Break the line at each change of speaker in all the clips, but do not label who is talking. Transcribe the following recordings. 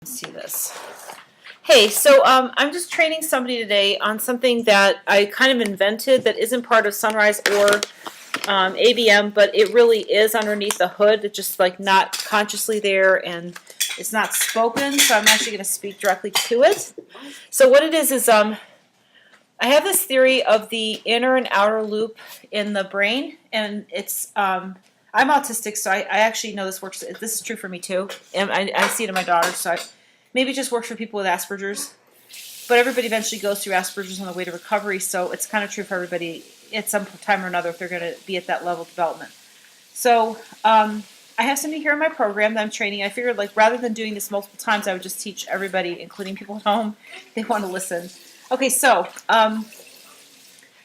See this. Hey, so I'm just training somebody today on something that I kind of invented that isn't part of Sunrise or ABM, but it really is underneath the hood. It's just like not consciously there, and it's not spoken, so I'm actually going to speak directly to it. So what it is I have this theory of the inner and outer loop in the brain, and it's I'm autistic, so I actually know this works. This is true for me too, and I see it in my daughter. So maybe it just works for people with Asperger's, but everybody eventually goes through Asperger's on the way to recovery. So it's kind of true for everybody at some time or another if they're going to be at that level of development. So I have somebody here in my program that I'm training. I figured like rather than doing this multiple times, I would just teach everybody, including people at home, if they want to listen. Okay, so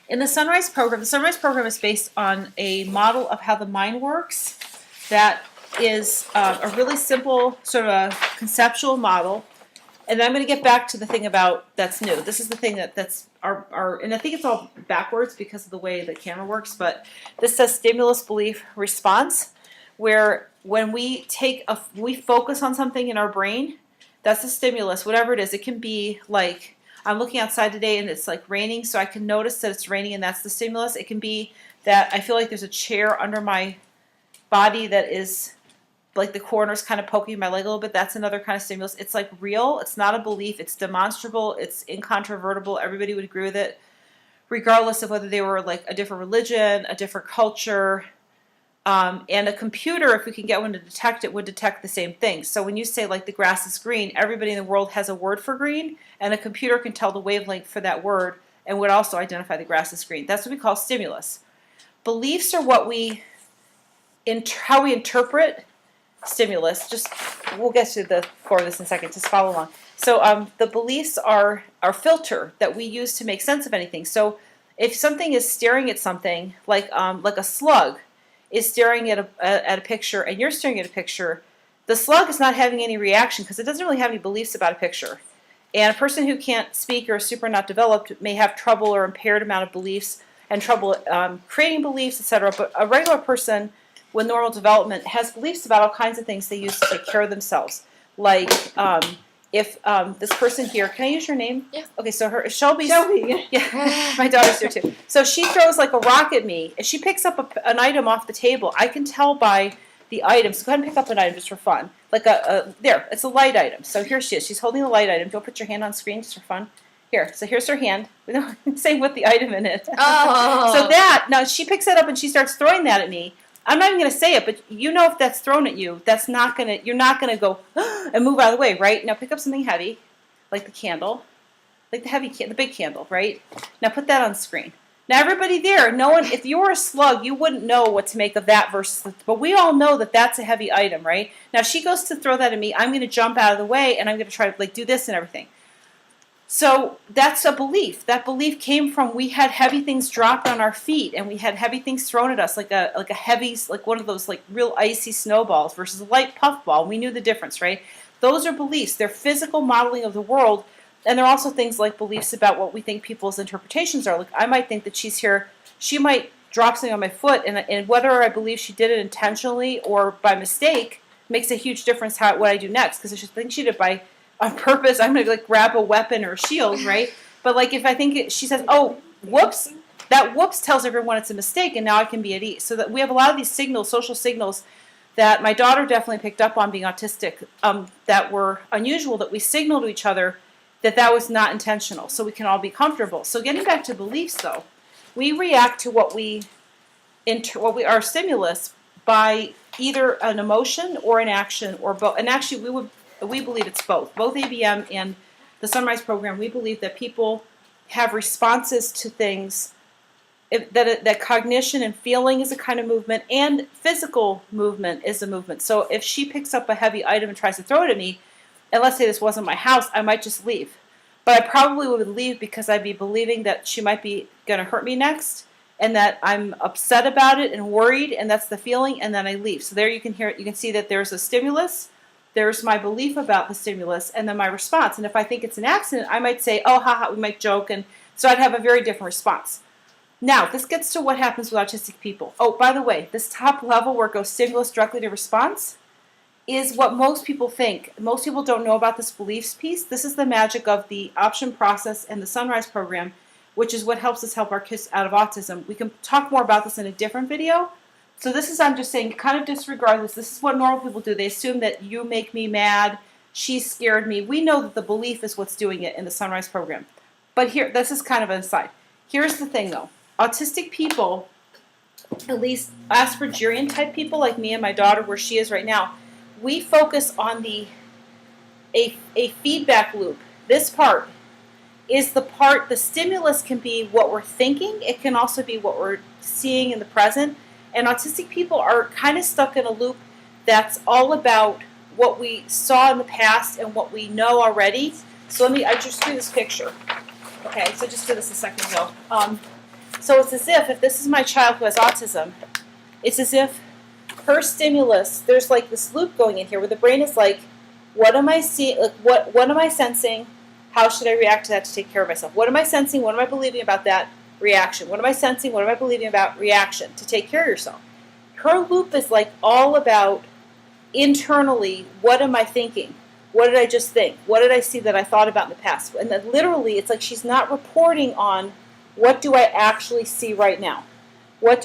in the Sunrise program is based on a model of how the mind works that is a really simple sort of a conceptual model. And then I'm going to get back to the thing about that's new. This is the thing that's our and I think it's all backwards because of the way the camera works, but this says stimulus, belief, response, where when we focus on something in our brain, that's the stimulus, whatever it is. It can be like I'm looking outside today and it's like raining, so I can notice that it's raining and that's the stimulus. It can be that I feel like there's a chair under my body that is like the corner's kind of poking my leg a little bit. That's another kind of stimulus. It's like real. It's not a belief. It's demonstrable. It's incontrovertible. Everybody would agree with it, regardless of whether they were like a different religion, a different culture. And a computer, if we can get one to detect it, would detect the same thing. So when you say like the grass is green, everybody in the world has a word for green, and a computer can tell the wavelength for that word and would also identify the grass is green. That's what we call stimulus. Beliefs are what how we interpret stimulus. We'll get to the core of this in a second. Just follow along. So the beliefs are our filter that we use to make sense of anything. So if something is staring at something like a slug is staring at a picture and you're staring at a picture, the slug is not having any reaction because it doesn't really have any beliefs about a picture. And a person who can't speak or is super not developed may have trouble or impaired amount of beliefs and trouble creating beliefs, etc. But a regular person with normal development has beliefs about all kinds of things they use to take care of themselves. Like if this person here, can I use your name?
Yeah.
Okay, so Shelby, yeah, my daughter's here too. So she throws like a rock at me. If she picks up an item off the table, I can tell by the item. So go ahead and pick up an item just for fun. Like there, it's a light item. So here she is. She's holding a light item. Don't put your hand on screen just for fun. Here, so here's her hand. We don't say what the item in it.
Oh.
So now she picks it up and she starts throwing that at me. I'm not even going to say it, but you know if that's thrown at you, you're not going to go and move out of the way, right? Now pick up something heavy, like the candle, like the big candle, right? Now put that on screen. Now everybody there, no one, if you were a slug, you wouldn't know what to make of that versus, but we all know that that's a heavy item, right? Now she goes to throw that at me, I'm going to jump out of the way and I'm going to try to like do this and everything. So that's a belief. That belief came from we had heavy things dropped on our feet and we had heavy things thrown at us like a heavy, like one of those like real icy snowballs versus a light puffball. We knew the difference, right? Those are beliefs. They're physical modeling of the world, and they're also things like beliefs about what we think people's interpretations are. Like I might think that she's here, she might drop something on my foot, and whether I believe she did it intentionally or by mistake makes a huge difference what I do next. Because if she thinks she did it on purpose, I'm going to like grab a weapon or a shield, right? But like if I think she says, oh, whoops, that whoops tells everyone it's a mistake and now I can be at ease. So that we have a lot of these signals, social signals, that my daughter definitely picked up on being autistic that were unusual, that we signal to each other that was not intentional, so we can all be comfortable. So getting back to beliefs though, we react to our stimulus by either an emotion or an action or both. And actually we believe it's both ABM and the Sunrise program. We believe that people have responses to things, that cognition and feeling is a kind of movement, and physical movement is a movement. So if she picks up a heavy item and tries to throw it at me, and let's say this wasn't my house, I might just leave. But I probably would leave because I'd be believing that she might be going to hurt me next, and that I'm upset about it and worried, and that's the feeling, and then I leave. So there you can see that there's a stimulus. There's my belief about the stimulus, and then my response. And if I think it's an accident, I might say, oh, haha, we might joke. And so I'd have a very different response. Now, this gets to what happens with autistic people. Oh, by the way, this top level where it goes stimulus directly to response, is what most people think. Most people don't know about this beliefs piece. This is the magic of the option process and the Sunrise program, which is what helps us help our kids out of autism. We can talk more about this in a different video. So this is, I'm just saying, kind of disregard this. This is what normal people do. They assume that you make me mad, she scared me. We know that the belief is what's doing it in the Sunrise program. But here, this is kind of an aside. Here's the thing, though. Autistic people, at least Aspergerian type people like me and my daughter, where she is right now, we focus on a feedback loop. This part is the part, the stimulus can be what we're thinking. It can also be what we're seeing in the present. And autistic people are kind of stuck in a loop that's all about what we saw in the past and what we know already. So I just drew this picture. Okay, so just did this a second ago. So it's as if this is my child who has autism, it's as if her stimulus, there's like this loop going in here where the brain is like, what am I seeing? Like, what am I sensing? How should I react to that to take care of myself? What am I sensing? What am I believing about that? Reaction. What am I sensing? What am I believing about reaction to take care of yourself? Her loop is like all about internally, what am I thinking? What did I just think? What did I see that I thought about in the past? And then literally, it's like she's not reporting on what do I actually see right now? What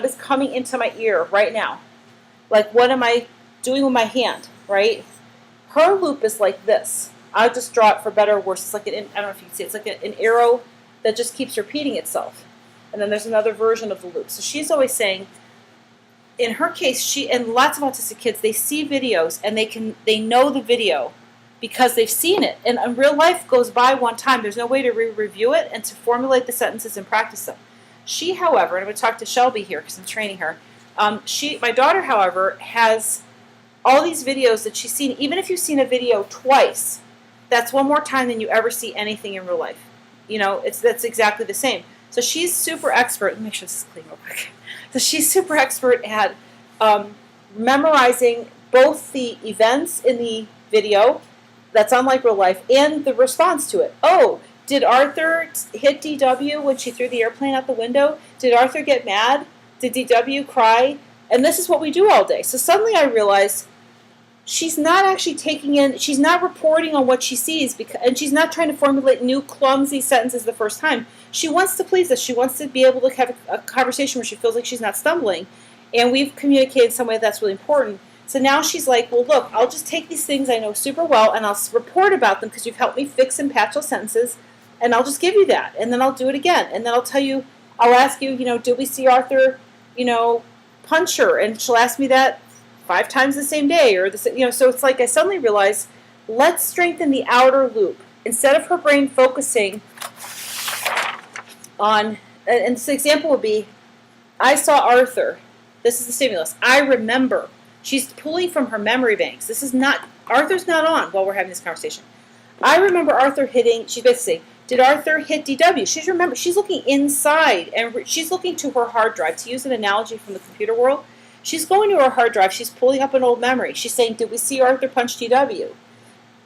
is coming into my ear right now? Like, what am I doing with my hand, right? Her loop is like this. I'll just draw it for better or worse. It's like I don't know if you can see it. It's like an arrow that just keeps repeating itself. And then there's another version of the loop. So she's always saying, in her case, and lots of autistic kids, they see videos and they know the video because they've seen it. And real life goes by one time. There's no way to review it and to formulate the sentences and practice them. She, however, and I'm going to talk to Shelby here because I'm training her. My daughter, however, has all these videos that she's seen. Even if you've seen a video twice, that's one more time than you ever see anything in real life. You know, that's exactly the same. So she's super expert. Let me make sure this is clean real quick. So she's super expert at memorizing both the events in the video that's unlike real life and the response to it. Oh, did Arthur hit DW when she threw the airplane out the window? Did Arthur get mad? Did DW cry? And this is what we do all day. So suddenly I realized she's not actually she's not reporting on what she sees, and she's not trying to formulate new clumsy sentences the first time. She wants to please us. She wants to be able to have a conversation where she feels like she's not stumbling. And we've communicated in some way that's really important. So now she's like, well, look, I'll just take these things I know super well, and I'll report about them because you've helped me fix and patch those sentences, and I'll just give you that. And then I'll do it again. And then I'll ask you, did we see Arthur, punch her? And she'll ask me that 5 times the same day. So it's like I suddenly realized, let's strengthen the outer loop. Instead of her brain focusing on, and this example would be, I saw Arthur. This is the stimulus. I remember. She's pulling from her memory banks. Arthur's not on while we're having this conversation. I remember Arthur she's basically saying, did Arthur hit DW? She's looking inside, and she's looking to her hard drive. To use an analogy from the computer world, she's going to her hard drive. She's pulling up an old memory. She's saying, did we see Arthur punch DW?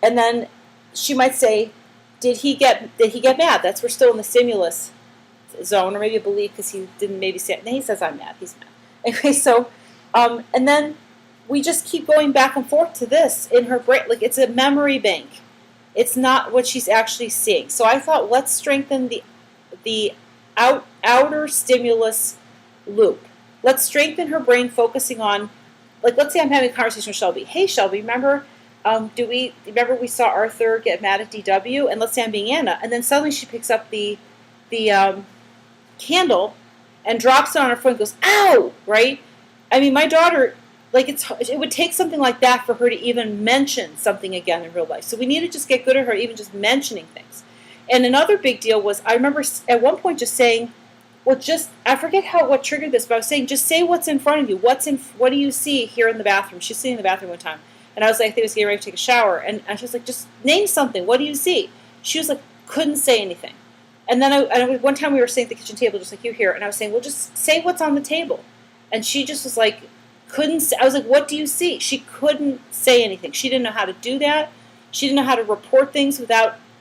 And then she might say, did he get mad? We're still in the stimulus zone, or maybe a belief because he didn't maybe say it. And he says, I'm mad. He's mad. Anyway, so, and then we just keep going back and forth to this in her brain. Like, it's a memory bank. It's not what she's actually seeing. So I thought, let's strengthen the outer stimulus loop. Let's strengthen her brain focusing on, like, let's say I'm having a conversation with Shelby. Hey, Shelby, remember we saw Arthur get mad at DW? And let's say I'm being Anna. And then suddenly she picks up the candle and drops it on her foot and goes, ow, right? I mean, my daughter, like, it would take something like that for her to even mention something again in real life. So we need to just get good at her even just mentioning things. And another big deal was, I remember at one point just saying, I forget what triggered this, but I was saying, just say what's in front of you. What do you see here in the bathroom? She's sitting in the bathroom one time. And I was like, I think I was getting ready to take a shower. And she was like, just name something. What do you see? She was like, couldn't say anything. And then one time we were sitting at the kitchen table, just like you here, and I was saying, well, just say what's on the table. And she just was like, couldn't say. I was like, what do you see? She couldn't say anything. She didn't know how to do that. She didn't know how to report things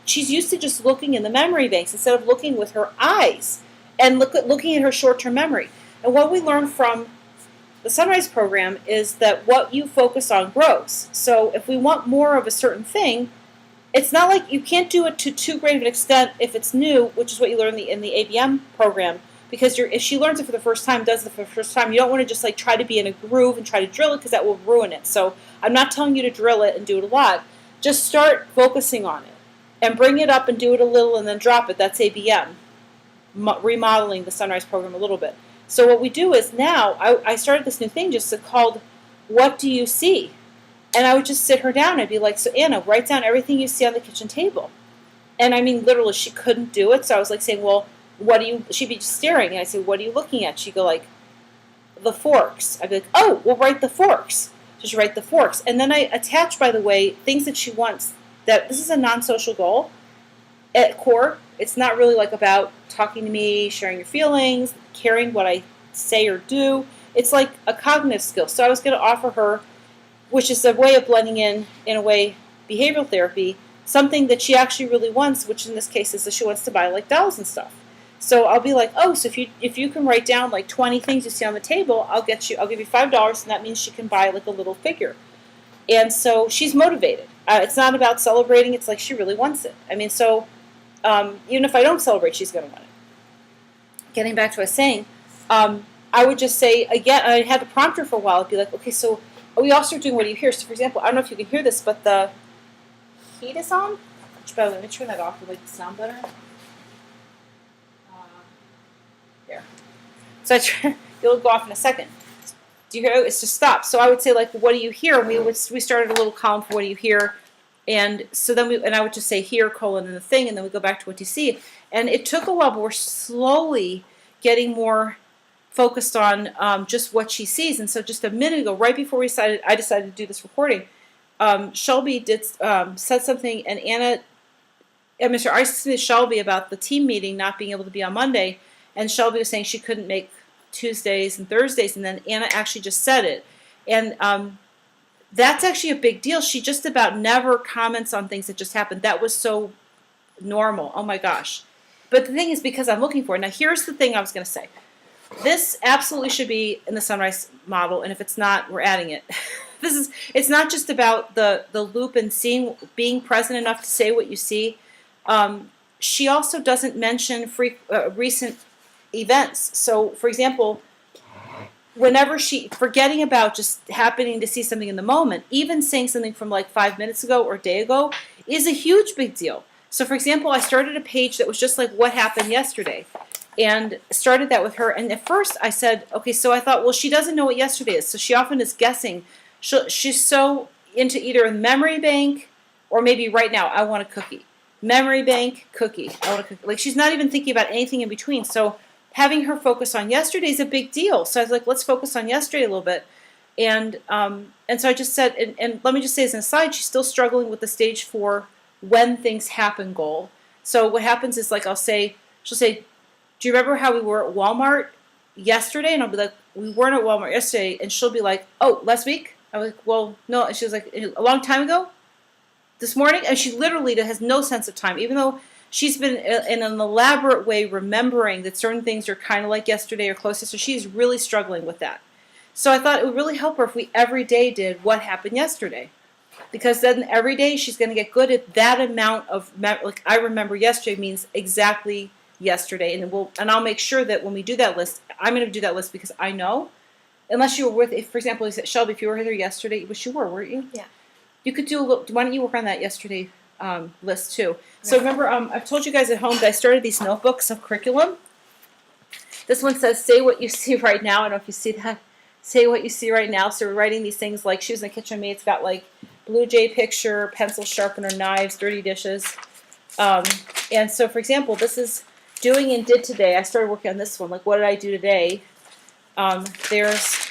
she's used to just looking in the memory banks instead of looking with her eyes and looking at her short-term memory. And what we learned from the Sunrise program is that what you focus on grows. So if we want more of a certain thing, it's not like you can't do it to too great of an extent if it's new, which is what you learn in the ABM program. Because if she learns it for the first time, does it for the first time, you don't want to just like try to be in a groove and try to drill it because that will ruin it. So I'm not telling you to drill it and do it a lot. Just start focusing on it and bring it up and do it a little and then drop it. That's ABM, remodeling the Sunrise program a little bit. So what we do is now I started this new thing just called "What Do You See?" And I would just sit her down. I'd be like, "So Anna, write down everything you see on the kitchen table." And I mean, literally, she couldn't do it. So I was like saying, "Well, what do you?" She'd be just staring, and I say, "What are you looking at?" She'd go like, "The forks." I'd be like, "Oh, well, write the forks." Just write the forks, and then I attach, by the way, things that she wants. That this is a non-social goal at core. It's not really like about talking to me, sharing your feelings, caring what I say or do. It's like a cognitive skill. So I was going to offer her, which is a way of blending in a way, behavioral therapy, something that she actually really wants, which in this case is that she wants to buy like dolls and stuff. So I'll be like, oh, so if you can write down like 20 things you see on the table, I'll give you $5, and that means she can buy like a little figure. And so she's motivated. It's not about celebrating. It's like she really wants it. I mean, so even if I don't celebrate, she's going to want it. Getting back to what I was saying, I would just say, again, I had to prompt her for a while. I'd be like, okay, so are we all start doing what do you hear? So, for example, I don't know if you can hear this, but the heat is on. By the way, let me turn that off to make the sound better. There. So it'll go off in a second. Do you hear? It's just stopped. So I would say, like, what do you hear? And we started a little column for what do you hear, and so then I would just say here colon and the thing, and then we go back to what do you see. And it took a while, but we're slowly getting more focused on just what she sees. And so just a minute ago, right before I decided to do this recording, Shelby said something, and Mr. Ice to Shelby about the team meeting not being able to be on Monday, and Shelby was saying she couldn't make Tuesdays and Thursdays, and then Anna actually just said it. And that's actually a big deal. She just about never comments on things that just happened. That was so normal. Oh my gosh. But the thing is, because I'm looking for it. Now here's the thing I was going to say. This absolutely should be in the Sunrise model, and if it's not, we're adding it. It's not just about the loop and being present enough to say what you see. She also doesn't mention recent events. So, for example, whenever forgetting about just happening to see something in the moment, even saying something from like 5 minutes ago or a day ago, is a huge big deal. So, for example, I started a page that was just like what happened yesterday, and started that with her. And at first I said, okay, so I thought, well, she doesn't know what yesterday is, so she often is guessing. She's so into either a memory bank or maybe right now, I want a cookie. Memory bank, cookie. I want a cookie. Like, she's not even thinking about anything in between. So having her focus on yesterday is a big deal. So I was like, let's focus on yesterday a little bit. And so I just said, and let me just say as an aside, she's still struggling with the stage 4 when things happen goal. So what happens is, like, she'll say, do you remember how we were at Walmart yesterday? And I'll be like, we weren't at Walmart yesterday. And she'll be like, oh, last week? I was like, well, no. And she was like, a long time ago? This morning? And she literally has no sense of time, even though she's been in an elaborate way remembering that certain things are kind of like yesterday or close to. So she's really struggling with that. So I thought it would really help her if we every day did what happened yesterday. Because then every day she's going to get good at that amount of, like, I remember yesterday means exactly yesterday. And I'll make sure that when we do that list, I'm going to do that list because I know, unless you were for example, Shelby, if you were here yesterday, which you were, weren't you?
Yeah.
You could do a little, why don't you work on that yesterday list too? So remember, I've told you guys at home that I started these notebooks of curriculum. This one says, say what you see right now. I don't know if you see that. Say what you see right now. So we're writing these things like shoes in the kitchen. It's got like Blue Jay picture, pencil sharpener, knives, dirty dishes. And so, for example, this is doing and did today. I started working on this one. Like, what did I do today? There's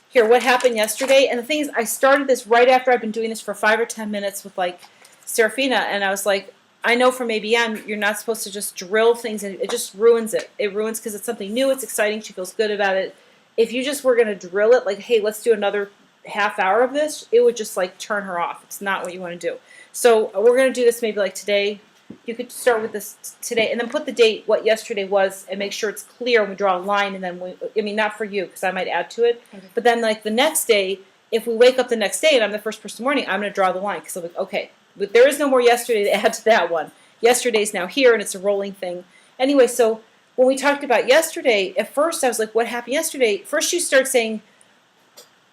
here, what happened yesterday? And the thing is, I started this right after I've been doing this for 5 or 10 minutes with, like, Serafina. And I was like, I know from ABM, you're not supposed to just drill things, and it just ruins it. It ruins because it's something new, it's exciting, she feels good about it. If you just were going to drill it, like, hey, let's do another half hour of this, it would just, like, turn her off. It's not what you want to do. So we're going to do this maybe like today. you could start with this today, and then put the date, what yesterday was, and make sure it's clear, and we draw a line, and then not for you, because I might add to it,
Okay.
but then like the next day, if we wake up the next day and I'm the first person in the morning, I'm going to draw the line, because I'm like, okay, but there is no more yesterday to add to that one. Yesterday's now here, and it's a rolling thing. Anyway, so when we talked about yesterday, at first I was like, what happened yesterday? First you start saying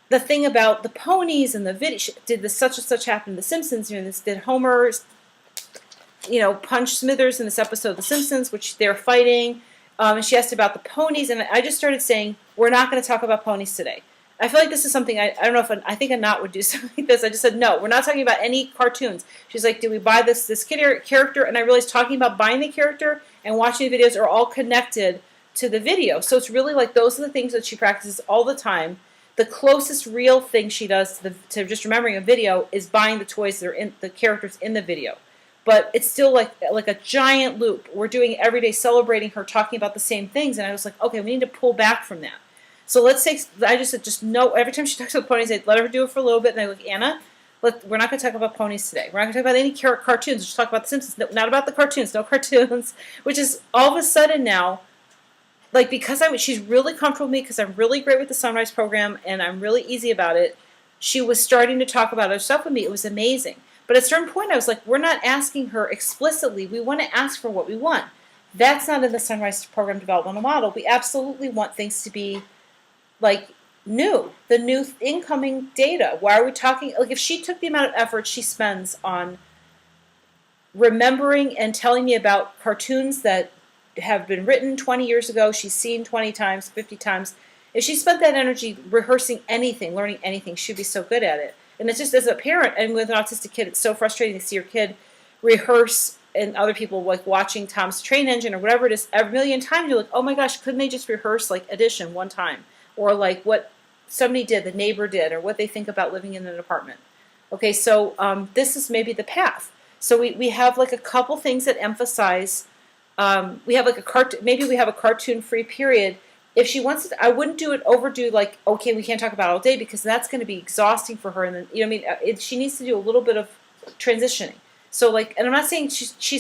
the thing about the ponies and the video. Did this such and such happen in The Simpsons? This did Homer, punch Smithers in this episode of The Simpsons, which they're fighting. And she asked about the ponies, and I just started saying, we're not going to talk about ponies today. I feel like this is something, I don't know if, I think Anat would do something like this. I just said, no, we're not talking about any cartoons. She's like, did we buy this kid character? And I realized talking about buying the character and watching the videos are all connected to the video. So it's really like those are the things that she practices all the time. The closest real thing she does to just remembering a video is buying the toys that are in the characters in the video. But it's still like a giant loop. We're doing it every day, celebrating her, talking about the same things. And I was like, okay, we need to pull back from that. So let's say, I just said, just no, every time she talks about ponies, I let her do it for a little bit. And I like, Anna, we're not going to talk about ponies today. We're not going to talk about any cartoons. Just talk about The Simpsons. No, not about the cartoons. No cartoons. Which is all of a sudden now, like because she's really comfortable with me because I'm really great with the Sunrise program and I'm really easy about it. She was starting to talk about other stuff with me. It was amazing. But at a certain point, I was like, we're not asking her explicitly. We want to ask for what we want. That's not in the Sunrise program developmental model. We absolutely want things to be like new, the new incoming data. Why are we talking? Like if she took the amount of effort she spends on remembering and telling me about cartoons that have been written 20 years ago, she's seen 20 times, 50 times. If she spent that energy rehearsing anything, learning anything, she'd be so good at it. And it's just as a parent and with an autistic kid, it's so frustrating to see your kid rehearse and other people like watching Tom's Train Engine or whatever it is a million times. You're like, oh my gosh, couldn't they just rehearse like addition one time? Or like what somebody did, the neighbor did, or what they think about living in an apartment. Okay, so this is maybe the path. So we have like a couple things that emphasize, we have like maybe we have a cartoon-free period. If she wants to, I wouldn't overdo like, okay, we can't talk about it all day because that's going to be exhausting for her. And then, she needs to do a little bit of transitioning. So like, and I'm not saying she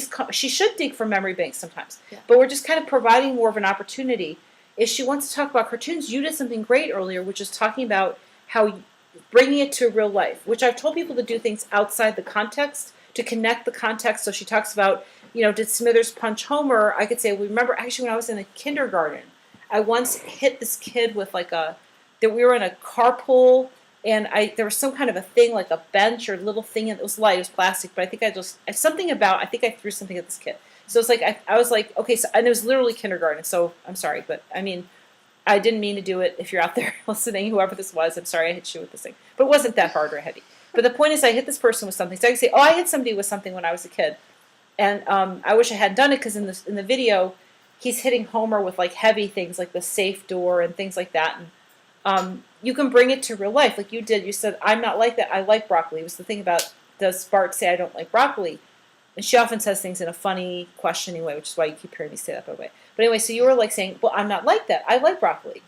should dig for memory banks sometimes, but we're just kind of providing more of an opportunity. If she wants to talk about cartoons, you did something great earlier, which is talking about how bringing it to real life, which I've told people to do things outside the context, to connect the context. So she talks about, did Smithers punch Homer? I could say, well, remember, actually, when I was in the kindergarten, I once hit this kid with that we were in a carpool, and there was some kind of a thing, like a bench or little thing, and it was light, it was plastic, but I think I threw something at this kid. So it's like, I was like, okay, so, and it was literally kindergarten, so I'm sorry, but I didn't mean to do it. If you're out there listening, whoever this was, I'm sorry I hit you with this thing. But it wasn't that hard or heavy. But the point is I hit this person with something. So I can say, oh, I hit somebody with something when I was a kid. And I wish I hadn't done it because in the video, he's hitting Homer with like heavy things like the safe door and things like that. And you can bring it to real life like you did. You said, I'm not like that. I like broccoli. It was the thing about, does Bart say I don't like broccoli? And she often says things in a funny, questioning way, which is why you keep hearing me say that, by the way. But anyway, so you were like saying, well, I'm not like that. I like broccoli.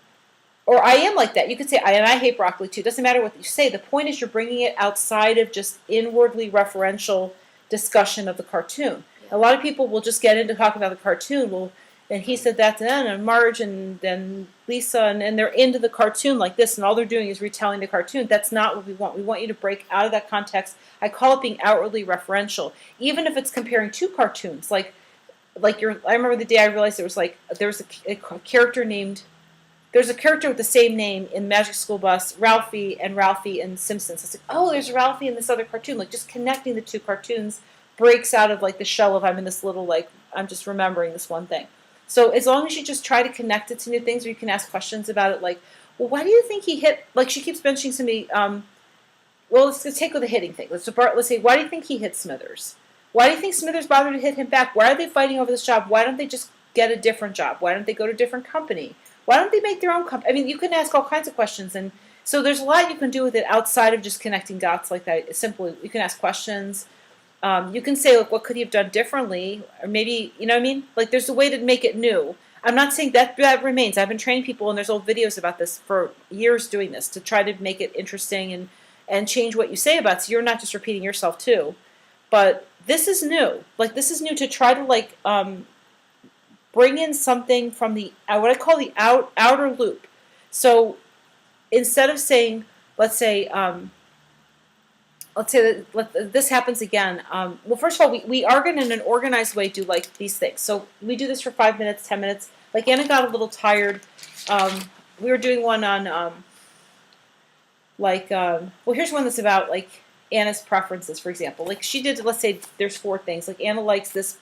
Or I am like that. You could say, and I hate broccoli too. It doesn't matter what you say. The point is you're bringing it outside of just inwardly referential discussion of the cartoon. Yeah. A lot of people will just get into talking about the cartoon. Well, and he said that to them, and Marge and Lisa, and they're into the cartoon like this, and all they're doing is retelling the cartoon. That's not what we want. We want you to break out of that context. I call it being outwardly referential, even if it's comparing two cartoons. I remember the day I realized there was a character named. There's a character with the same name in Magic School Bus, Ralphie and Simpsons. It's like, oh, there's Ralphie in this other cartoon. Like just connecting the two cartoons breaks out of like the shell of I'm in this little I'm just remembering this one thing. So as long as you just try to connect it to new things, or you can ask questions about it, like, well, why do you think he hit? Like she keeps mentioning somebody. Well, let's take with the hitting thing. Let's say, why do you think he hit Smithers? Why do you think Smithers bothered to hit him back? Why are they fighting over this job? Why don't they just get a different job? Why don't they go to a different company? Why don't they make their own company? You can ask all kinds of questions, and so there's a lot you can do with it outside of just connecting dots like that. It's simply, you can ask questions. You can say, look, what could he have done differently? Or maybe, Like, there's a way to make it new. I'm not saying that remains. I've been training people, and there's old videos about this for years doing this, to try to make it interesting and change what you say about it, so you're not just repeating yourself, too. But this is new. Like, this is new to try to, like, bring in something from the, what I call the outer loop. So instead of saying, let's say that this happens again. Well, first of all, we are going to, in an organized way, do like these things. So we do this for 5 minutes, 10 minutes. Like, Anna got a little tired. We were doing one on, well, here's one that's about, like, Anna's preferences, for example. Like, she did, let's say there's 4 things. Like, Anna likes this,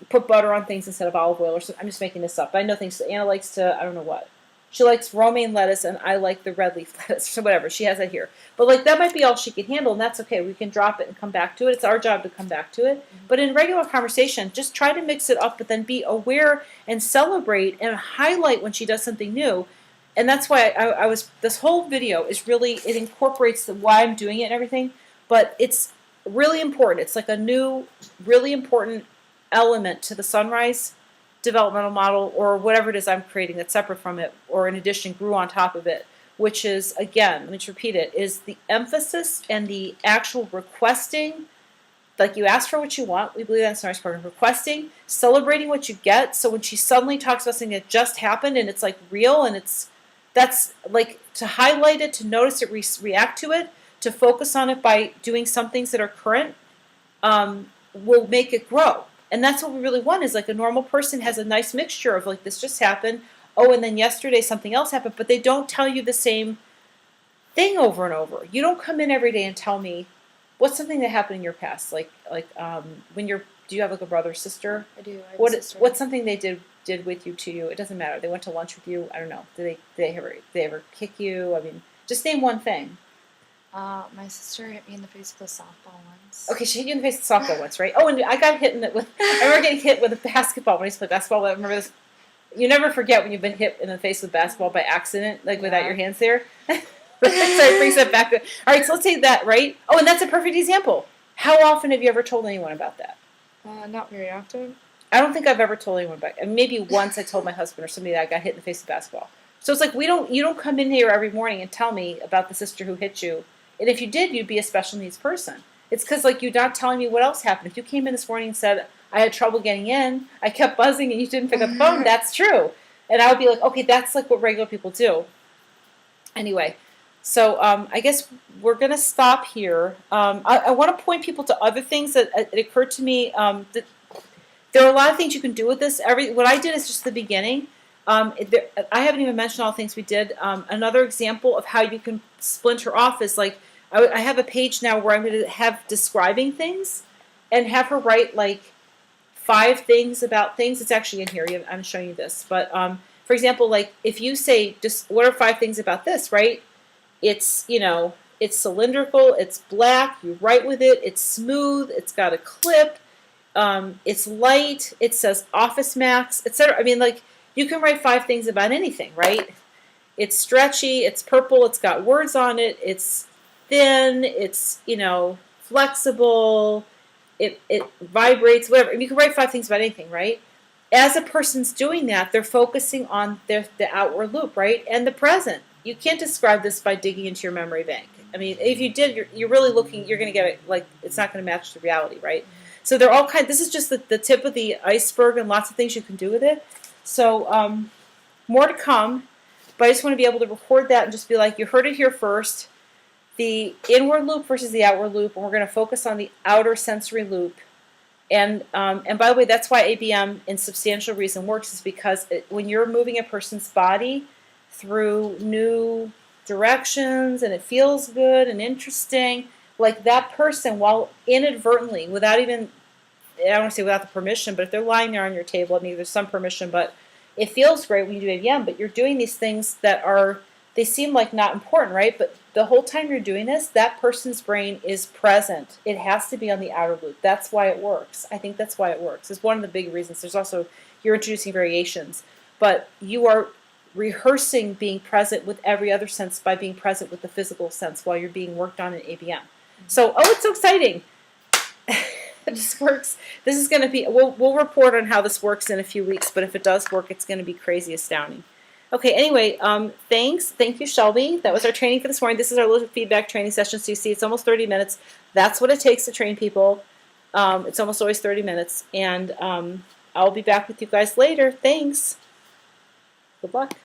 put butter on things instead of olive oil, or something. I'm just making this up. But I know things. Anna likes to, I don't know what. She likes romaine lettuce, and I like the red leaf lettuce, so whatever. She has that here. But, like, that might be all she can handle, and that's okay. We can drop it and come back to it. It's our job to come back to it. But in regular conversation, just try to mix it up, but then be aware and celebrate and highlight when she does something new. And that's why I was, this whole video is really, it incorporates why I'm doing it and everything, but it's really important. It's like a new, really important element to the Sunrise developmental model, or whatever it is I'm creating that's separate from it, or in addition grew on top of it, which is, again, let me just repeat it, is the emphasis and the actual requesting. Like, you ask for what you want. We believe that in Sunrise program. Requesting, celebrating what you get. So when she suddenly talks about something that just happened and it's like real, and that's like to highlight it, to notice it, react to it, to focus on it by doing some things that are current, will make it grow. And that's what we really want, is like a normal person has a nice mixture of, like, this just happened, oh, and then yesterday something else happened, but they don't tell you the same thing over and over. You don't come in every day and tell me, what's something that happened in your past? When you're, do you have like a brother or sister?
I do. I have a sister.
What's something they did with you to you? It doesn't matter. They went to lunch with you. I don't know. Did they ever kick you? I mean, just name one thing.
My sister hit me in the face with a softball once.
Okay, she hit you in the face with a softball once, right? Oh, and I got hit I remember getting hit with a basketball when I used to play basketball. I remember this. You never forget when you've been hit in the face with basketball by accident, like without your hands there. So it brings that back. All right, so let's say that, right? Oh, and that's a perfect example. How often have you ever told anyone about that?
Not very often.
I don't think I've ever told anyone about it. And maybe once I told my husband or somebody that I got hit in the face with basketball. So it's like you don't come in here every morning and tell me about the sister who hit you. And if you did, you'd be a special needs person. It's because, like, you're not telling me what else happened. If you came in this morning and said, I had trouble getting in, I kept buzzing and you didn't pick up the phone, that's true. And I would be like, okay, that's like what regular people do. Anyway, so I guess we're going to stop here. I want to point people to other things that it occurred to me. That there are a lot of things you can do with this. What I did is just the beginning. I haven't even mentioned all the things we did. Another example of how you can splinter off is, like, I have a page now where I'm going to have describing things and have her write, like, 5 things about things. It's actually in here. I'm showing you this. But, for example, like, if you say, just what are 5 things about this, right? It's, it's cylindrical, it's black, you write with it, it's smooth, it's got a clip, it's light, it says Office Max, etc. I mean, like, you can write 5 things about anything, right? It's stretchy, it's purple, it's got words on it, it's thin, it's, flexible, it vibrates, whatever. You can write 5 things about anything, right? As a person's doing that, they're focusing on the outward loop, right? And the present. You can't describe this by digging into your memory bank. I mean, if you did, you're really looking, you're going to get it, like, it's not going to match the reality, right? So they're all this is just the tip of the iceberg, and lots of things you can do with it. So more to come, but I just want to be able to record that and just be like, you heard it here first. The inward loop versus the outward loop, and we're going to focus on the outer sensory loop. And by the way, that's why ABM in substantial reason works, is because when you're moving a person's body through new directions and it feels good and interesting, like, that person, while inadvertently, without even, I don't want to say without the permission, but if they're lying there on your table, I mean, there's some permission, but it feels great when you do ABM, but you're doing these things that they seem like not important, right? But the whole time you're doing this, that person's brain is present. It has to be on the outer loop. That's why it works. I think that's why it works. It's one of the big reasons. There's also, you're introducing variations, but you are rehearsing being present with every other sense by being present with the physical sense while you're being worked on in ABM. So, it's so exciting. This works. This is going to be, we'll report on how this works in a few weeks, but if it does work, it's going to be crazy astounding. Okay, anyway, thanks. Thank you, Shelby. That was our training for this morning. This is our little feedback training session. So you see, it's almost 30 minutes. That's what it takes to train people. It's almost always 30 minutes. And I'll be back with you guys later. Thanks. Good luck.